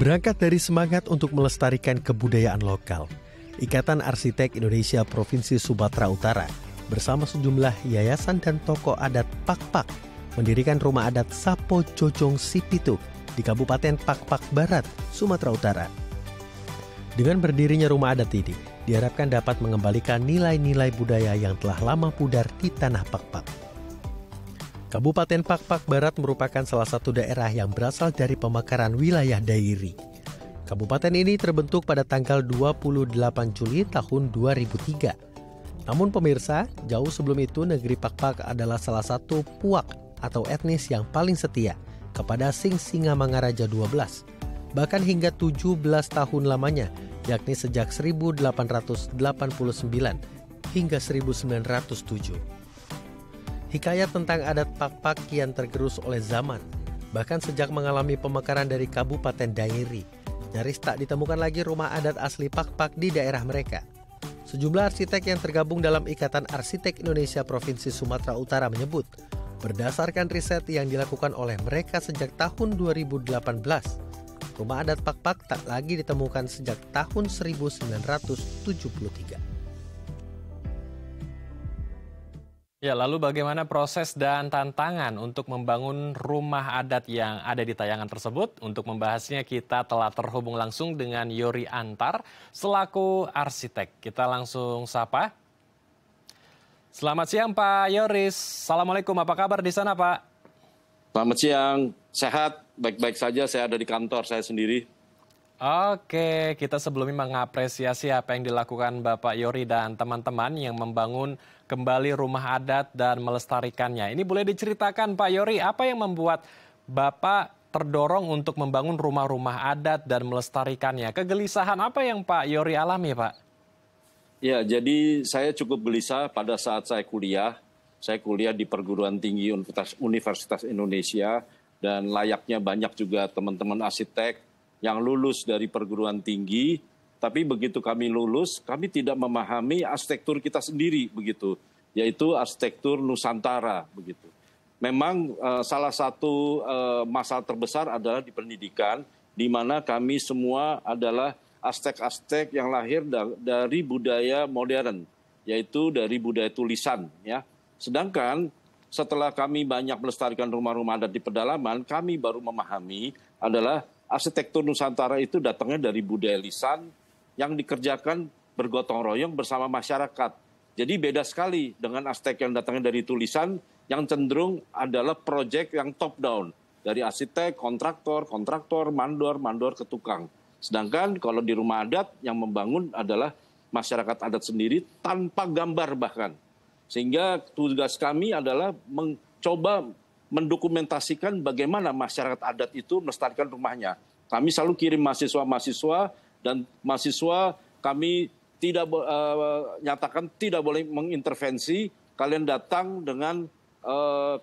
Berangkat dari semangat untuk melestarikan kebudayaan lokal, Ikatan Arsitek Indonesia Provinsi Sumatera Utara bersama sejumlah yayasan dan tokoh adat Pakpak mendirikan rumah adat Sapo Jojong Sipituk di Kabupaten Pakpak Barat, Sumatera Utara. Dengan berdirinya rumah adat ini, diharapkan dapat mengembalikan nilai-nilai budaya yang telah lama pudar di tanah Pakpak. Kabupaten Pakpak Barat merupakan salah satu daerah yang berasal dari pemekaran wilayah Dairi. Kabupaten ini terbentuk pada tanggal 28 Juli tahun 2003. Namun pemirsa, jauh sebelum itu negeri Pakpak adalah salah satu puak atau etnis yang paling setia kepada Sing Singamangaraja 12. Bahkan hingga 17 tahun lamanya, yakni sejak 1889 hingga 1907. Hikayat tentang adat Pakpak kian tergerus oleh zaman. Bahkan sejak mengalami pemekaran dari Kabupaten Dairi, nyaris tak ditemukan lagi rumah adat asli Pakpak di daerah mereka. Sejumlah arsitek yang tergabung dalam Ikatan Arsitek Indonesia Provinsi Sumatera Utara menyebut, berdasarkan riset yang dilakukan oleh mereka sejak tahun 2018, rumah adat Pakpak tak lagi ditemukan sejak tahun 1973. Ya, lalu bagaimana proses dan tantangan untuk membangun rumah adat yang ada di tayangan tersebut? Untuk membahasnya kita telah terhubung langsung dengan Yori Antar selaku arsitek. Kita langsung sapa. Selamat siang Pak Yoris. Assalamualaikum, apa kabar di sana Pak? Selamat siang, sehat, baik-baik saja, saya ada di kantor saya sendiri. Oke, kita sebelumnya mengapresiasi apa yang dilakukan Bapak Yori dan teman-teman yang membangun kembali rumah adat dan melestarikannya. Ini boleh diceritakan Pak Yori, apa yang membuat Bapak terdorong untuk membangun rumah-rumah adat dan melestarikannya? Kegelisahan apa yang Pak Yori alami Pak? Ya, jadi saya cukup gelisah pada saat saya kuliah. Saya kuliah di perguruan tinggi Universitas Indonesia dan layaknya banyak juga teman-teman arsitek yang lulus dari perguruan tinggi, tapi begitu kami lulus, kami tidak memahami arsitektur kita sendiri begitu, yaitu arsitektur Nusantara begitu. Memang salah satu masalah terbesar adalah di pendidikan, di mana kami semua adalah arsitek-arsitek yang lahir dari budaya modern, yaitu dari budaya tulisan, ya. Sedangkan setelah kami banyak melestarikan rumah-rumah adat di pedalaman, kami baru memahami adalah arsitektur Nusantara itu datangnya dari budaya lisan yang dikerjakan bergotong royong bersama masyarakat. Jadi beda sekali dengan arsitek yang datangnya dari tulisan yang cenderung adalah proyek yang top down. Dari arsitek, kontraktor, mandor ke tukang. Sedangkan kalau di rumah adat yang membangun adalah masyarakat adat sendiri tanpa gambar bahkan. Sehingga tugas kami adalah mencoba mendokumentasikan bagaimana masyarakat adat itu melestarikan rumahnya. Kami selalu kirim mahasiswa-mahasiswa dan mahasiswa kami tidak nyatakan tidak boleh mengintervensi. Kalian datang dengan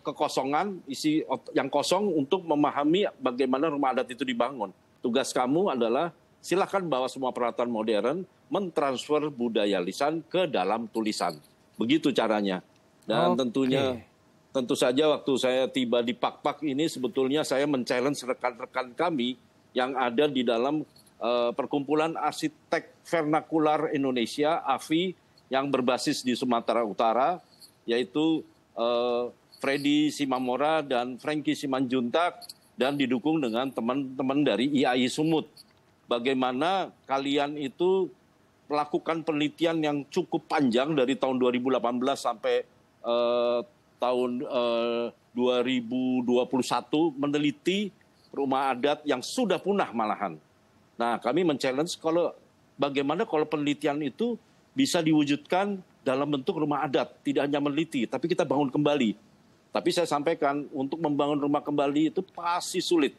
kekosongan, isi yang kosong untuk memahami bagaimana rumah adat itu dibangun. Tugas kamu adalah silakan bawa semua peralatan modern, mentransfer budaya lisan ke dalam tulisan. Begitu caranya. Dan tentu saja waktu saya tiba di Pakpak ini sebetulnya saya men-challenge rekan-rekan kami yang ada di dalam Perkumpulan Arsitek Vernakular Indonesia, AVI, yang berbasis di Sumatera Utara, yaitu Freddy Simamora dan Frankie Simanjuntak, dan didukung dengan teman-teman dari IAI Sumut. Bagaimana kalian itu melakukan penelitian yang cukup panjang dari tahun 2018 sampai tahun 2021 meneliti rumah adat yang sudah punah malahan. Nah, kami men-challenge bagaimana kalau penelitian itu bisa diwujudkan dalam bentuk rumah adat, tidak hanya meneliti, tapi kita bangun kembali. Tapi saya sampaikan, untuk membangun rumah kembali itu pasti sulit.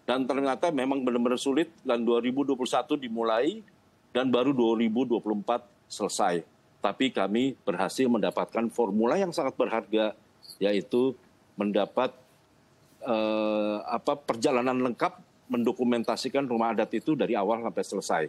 Dan ternyata memang benar-benar sulit, dan 2021 dimulai, dan baru 2024 selesai. Tapi kami berhasil mendapatkan formula yang sangat berharga, yaitu mendapat perjalanan lengkap mendokumentasikan rumah adat itu dari awal sampai selesai.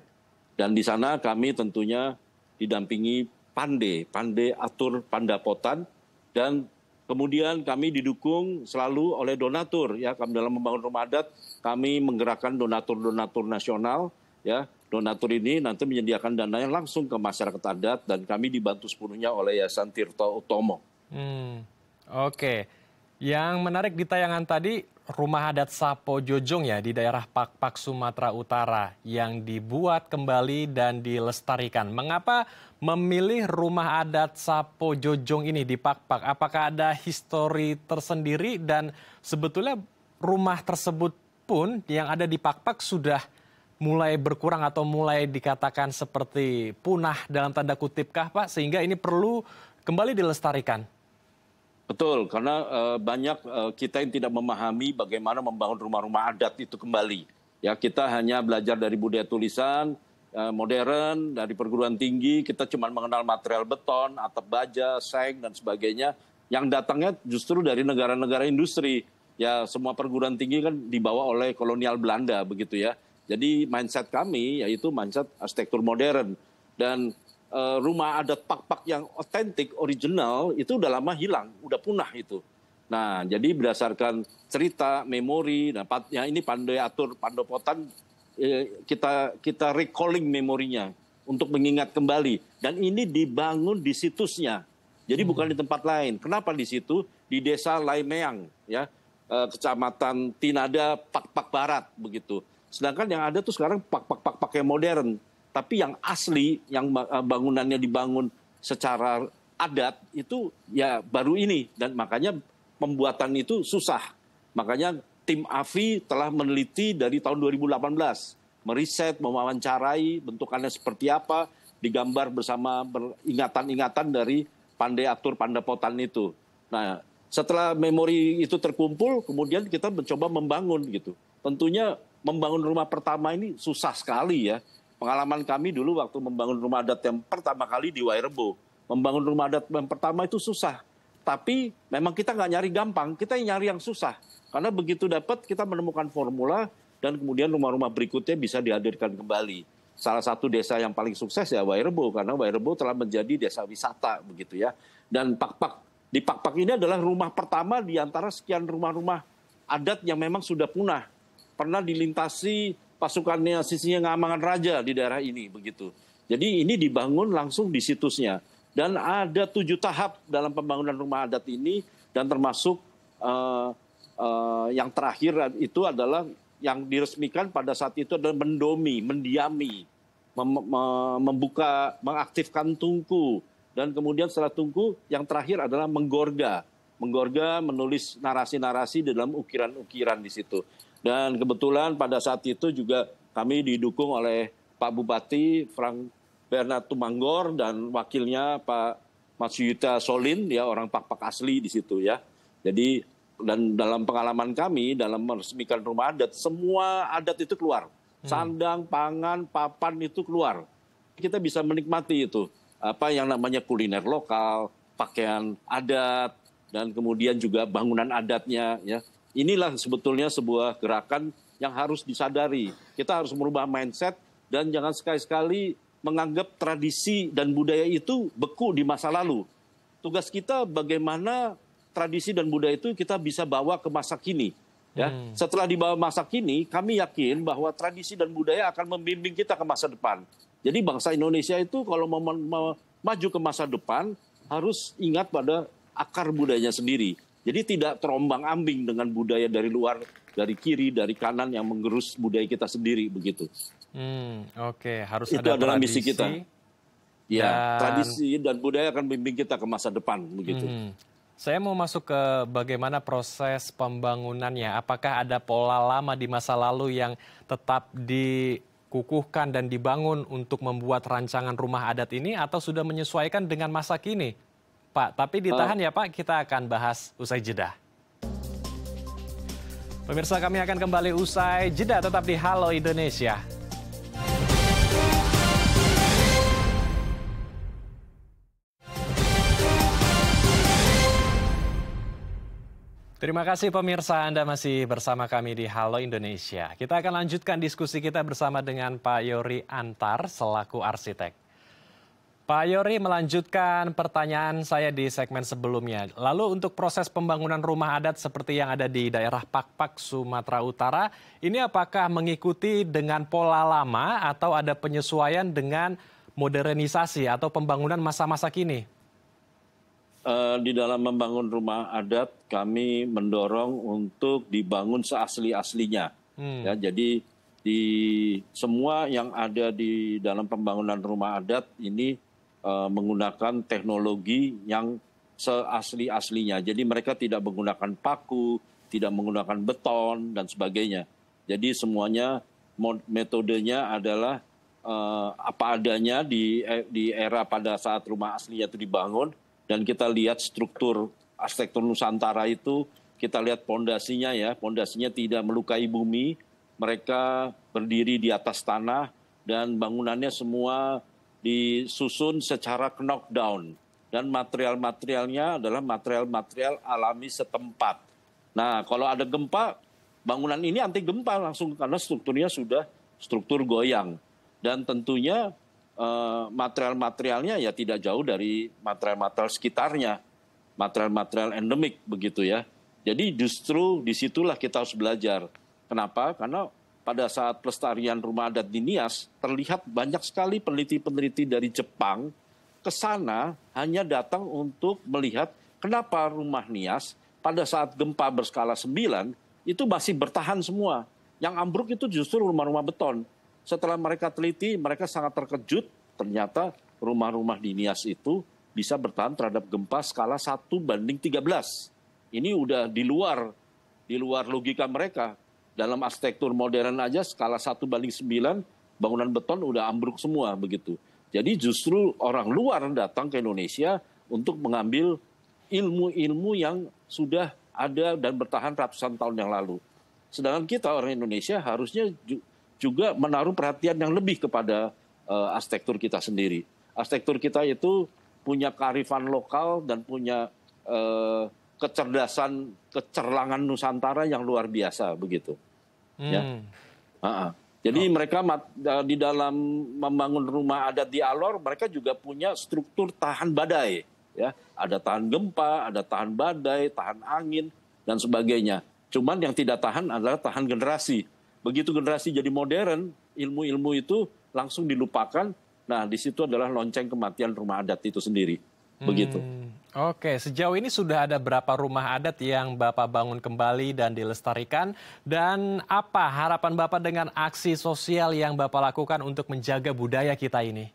Dan di sana kami tentunya didampingi Pande Atur Pandapotan, dan Kemudian kami didukung selalu oleh donatur ya. Kami dalam membangun rumah adat kami menggerakkan donatur-donatur nasional ya. Donatur ini nanti menyediakan dananya langsung ke masyarakat adat dan kami dibantu sepenuhnya oleh Yayasan Tirto Utomo. Oke. Yang menarik di tayangan tadi rumah adat Sapo Jojong ya di daerah Pakpak Sumatera Utara yang dibuat kembali dan dilestarikan. Mengapa memilih rumah adat Sapo Jojong ini di Pakpak? Apakah ada histori tersendiri dan sebetulnya rumah tersebut pun yang ada di Pakpak sudah mulai berkurang atau mulai dikatakan seperti punah dalam tanda kutip kah Pak? Sehingga ini perlu kembali dilestarikan. Betul, karena banyak kita yang tidak memahami bagaimana membangun rumah-rumah adat itu kembali. Ya, kita hanya belajar dari budaya tulisan, modern, dari perguruan tinggi, kita cuma mengenal material beton, atap baja, seng, dan sebagainya. Yang datangnya justru dari negara-negara industri. Ya, semua perguruan tinggi kan dibawa oleh kolonial Belanda, begitu ya. Jadi mindset kami yaitu mindset arsitektur modern. Dan rumah adat Pakpak yang otentik, original, itu udah lama hilang, udah punah itu. Nah, jadi berdasarkan cerita, memori, nah, ya ini pandai atur pandopotan, kita recalling memorinya untuk mengingat kembali. Dan ini dibangun di situsnya, jadi bukan di tempat lain. Kenapa di situ? Di desa Laimeang, ya, kecamatan Tinada, Pakpak Barat, begitu. Sedangkan yang ada tuh sekarang Pakpak yang modern. Tapi yang asli, yang bangunannya dibangun secara adat, itu ya baru ini. Dan makanya pembuatan itu susah. Makanya tim AFI telah meneliti dari tahun 2018. Meriset, mewawancarai bentukannya seperti apa, digambar bersama ingatan-ingatan dari pandai atur pandapotan itu. Nah, setelah memori itu terkumpul, kemudian kita mencoba membangun gitu. Tentunya membangun rumah pertama ini susah sekali ya. Pengalaman kami dulu waktu membangun rumah adat yang pertama kali di Wairebo. Membangun rumah adat yang pertama itu susah. Tapi memang kita nggak nyari gampang, kita nyari yang susah. Karena begitu dapat kita menemukan formula dan kemudian rumah-rumah berikutnya bisa dihadirkan kembali. Salah satu desa yang paling sukses ya Wairebo, karena Wairebo telah menjadi desa wisata begitu ya. Dan di Pakpak ini adalah rumah pertama di antara sekian rumah-rumah adat yang memang sudah punah. Pernah dilintasi pasukannya Sisinga Ngamangan Raja di daerah ini begitu. Jadi ini dibangun langsung di situsnya dan ada 7 tahap dalam pembangunan rumah adat ini dan termasuk yang terakhir itu adalah yang diresmikan pada saat itu adalah mendiami, membuka, mengaktifkan tungku dan kemudian setelah tungku yang terakhir adalah menggorga, menulis narasi-narasi dalam ukiran-ukiran di situ. Dan kebetulan pada saat itu juga kami didukung oleh Pak Bupati Frank Bernard Tumanggor dan wakilnya Pak Mas Yuta Solin, ya orang Pakpak asli di situ ya. Jadi dan dalam pengalaman kami dalam meresmikan rumah adat, semua adat itu keluar. Sandang, pangan, papan itu keluar. Kita bisa menikmati itu. Apa yang namanya kuliner lokal, pakaian adat, dan kemudian juga bangunan adatnya ya. Inilah sebetulnya sebuah gerakan yang harus disadari. Kita harus merubah mindset dan jangan sekali-sekali menganggap tradisi dan budaya itu beku di masa lalu. Tugas kita bagaimana tradisi dan budaya itu kita bisa bawa ke masa kini. Ya. Setelah dibawa masa kini, kami yakin bahwa tradisi dan budaya akan membimbing kita ke masa depan. Jadi bangsa Indonesia itu kalau mau maju ke masa depan harus ingat pada akar budayanya sendiri. Jadi tidak terombang-ambing dengan budaya dari luar, dari kiri, dari kanan yang menggerus budaya kita sendiri begitu. Oke, harus itu ada adalah tradisi, misi kita. Ya, tradisi dan budaya akan membimbing kita ke masa depan begitu. Saya mau masuk ke bagaimana proses pembangunannya. Apakah ada pola lama di masa lalu yang tetap dikukuhkan dan dibangun untuk membuat rancangan rumah adat ini atau sudah menyesuaikan dengan masa kini? Pak, tapi ditahan ya Pak, kita akan bahas usai jeda. Pemirsa, kami akan kembali usai jeda, tetap di Halo Indonesia. Terima kasih pemirsa, Anda masih bersama kami di Halo Indonesia. Kita akan lanjutkan diskusi kita bersama dengan Pak Yori Antar selaku arsitek. Pak Yori, melanjutkan pertanyaan saya di segmen sebelumnya. Lalu untuk proses pembangunan rumah adat seperti yang ada di daerah Pakpak, Sumatera Utara, ini apakah mengikuti dengan pola lama atau ada penyesuaian dengan modernisasi atau pembangunan masa-masa kini? Di dalam membangun rumah adat, kami mendorong untuk dibangun seasli-aslinya. Ya, jadi di semua yang ada di dalam pembangunan rumah adat ini menggunakan teknologi yang seasli-aslinya. Jadi mereka tidak menggunakan paku, tidak menggunakan beton, dan sebagainya. Jadi semuanya metodenya adalah apa adanya di era pada saat rumah aslinya itu dibangun. Dan kita lihat struktur arsitektur Nusantara itu, kita lihat pondasinya ya, pondasinya tidak melukai bumi, mereka berdiri di atas tanah, dan bangunannya semua disusun secara knockdown. Dan material-materialnya adalah material-material alami setempat. Nah, kalau ada gempa, bangunan ini anti gempa langsung karena strukturnya sudah struktur goyang. Dan tentunya material-materialnya ya tidak jauh dari material-material sekitarnya. Material-material endemik begitu ya. Jadi justru disitulah kita harus belajar. Kenapa? Karena pada saat pelestarian rumah adat di Nias, terlihat banyak sekali peneliti-peneliti dari Jepang ke sana hanya datang untuk melihat kenapa rumah Nias pada saat gempa berskala 9 itu masih bertahan semua. Yang ambruk itu justru rumah-rumah beton. Setelah mereka teliti, mereka sangat terkejut, ternyata rumah-rumah di Nias itu bisa bertahan terhadap gempa skala 1:13. Ini udah di luar logika mereka. Dalam arsitektur modern aja skala 1:9, bangunan beton udah ambruk semua begitu. Jadi justru orang luar datang ke Indonesia untuk mengambil ilmu-ilmu yang sudah ada dan bertahan ratusan tahun yang lalu. Sedangkan kita orang Indonesia harusnya juga menaruh perhatian yang lebih kepada arsitektur kita sendiri. Arsitektur kita itu punya kearifan lokal dan punya kecerdasan, kecerlangan Nusantara yang luar biasa begitu. Ya. Jadi mereka di dalam membangun rumah adat di Alor, mereka juga punya struktur tahan badai. Ya, ada tahan gempa, ada tahan badai, tahan angin dan sebagainya. Cuman yang tidak tahan adalah tahan generasi. Begitu generasi jadi modern, ilmu-ilmu itu langsung dilupakan. Nah, di situ adalah lonceng kematian rumah adat itu sendiri. Begitu. Oke, sejauh ini sudah ada berapa rumah adat yang Bapak bangun kembali dan dilestarikan? Dan apa harapan Bapak dengan aksi sosial yang Bapak lakukan untuk menjaga budaya kita ini?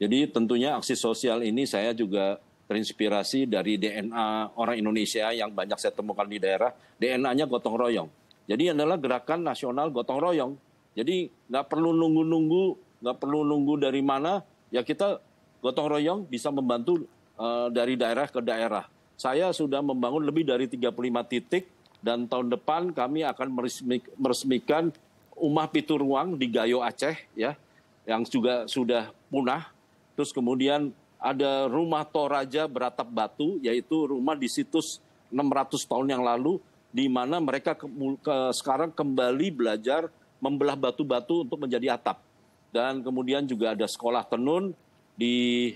Jadi tentunya aksi sosial ini saya juga terinspirasi dari DNA orang Indonesia yang banyak saya temukan di daerah. DNA-nya gotong royong. Jadi adalah gerakan nasional gotong royong. Jadi nggak perlu nunggu dari mana, ya kita gotong royong bisa membantu dari daerah ke daerah. Saya sudah membangun lebih dari 35 titik dan tahun depan kami akan meresmikan Umah Pituruang di Gayo Aceh ya, yang juga sudah punah. Terus kemudian ada rumah Toraja beratap batu, yaitu rumah di situs 600 tahun yang lalu, di mana mereka sekarang kembali belajar membelah batu-batu untuk menjadi atap. Dan kemudian juga ada sekolah tenun di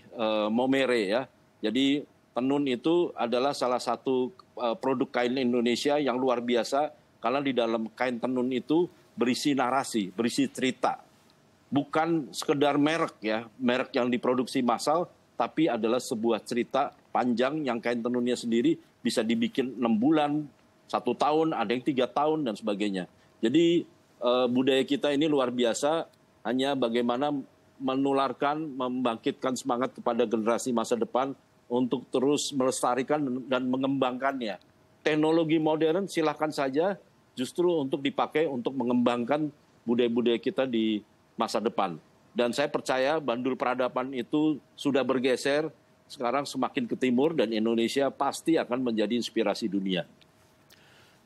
Momere ya. Jadi tenun itu adalah salah satu produk kain Indonesia yang luar biasa karena di dalam kain tenun itu berisi narasi, berisi cerita. Bukan sekedar merek ya, merek yang diproduksi massal, tapi adalah sebuah cerita panjang yang kain tenunnya sendiri bisa dibikin 6 bulan, 1 tahun, ada yang 3 tahun dan sebagainya. Jadi budaya kita ini luar biasa, hanya bagaimana menularkan, membangkitkan semangat kepada generasi masa depan untuk terus melestarikan dan mengembangkannya. Teknologi modern silakan saja justru untuk dipakai untuk mengembangkan budaya-budaya kita di masa depan. Dan saya percaya Bandul Peradaban itu sudah bergeser, sekarang semakin ke timur dan Indonesia pasti akan menjadi inspirasi dunia.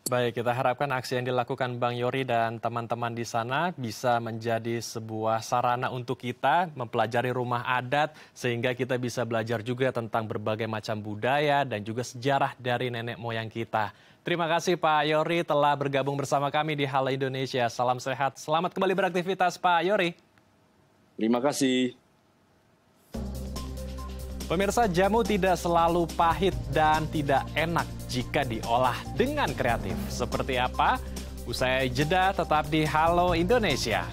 Baik, kita harapkan aksi yang dilakukan Bang Yori dan teman-teman di sana bisa menjadi sebuah sarana untuk kita mempelajari rumah adat sehingga kita bisa belajar juga tentang berbagai macam budaya dan juga sejarah dari nenek moyang kita. Terima kasih Pak Yori telah bergabung bersama kami di Halo Indonesia. Salam sehat, selamat kembali beraktivitas Pak Yori. Terima kasih. Pemirsa, jamu tidak selalu pahit dan tidak enak jika diolah dengan kreatif. Seperti apa? Usai jeda tetap di Halo Indonesia.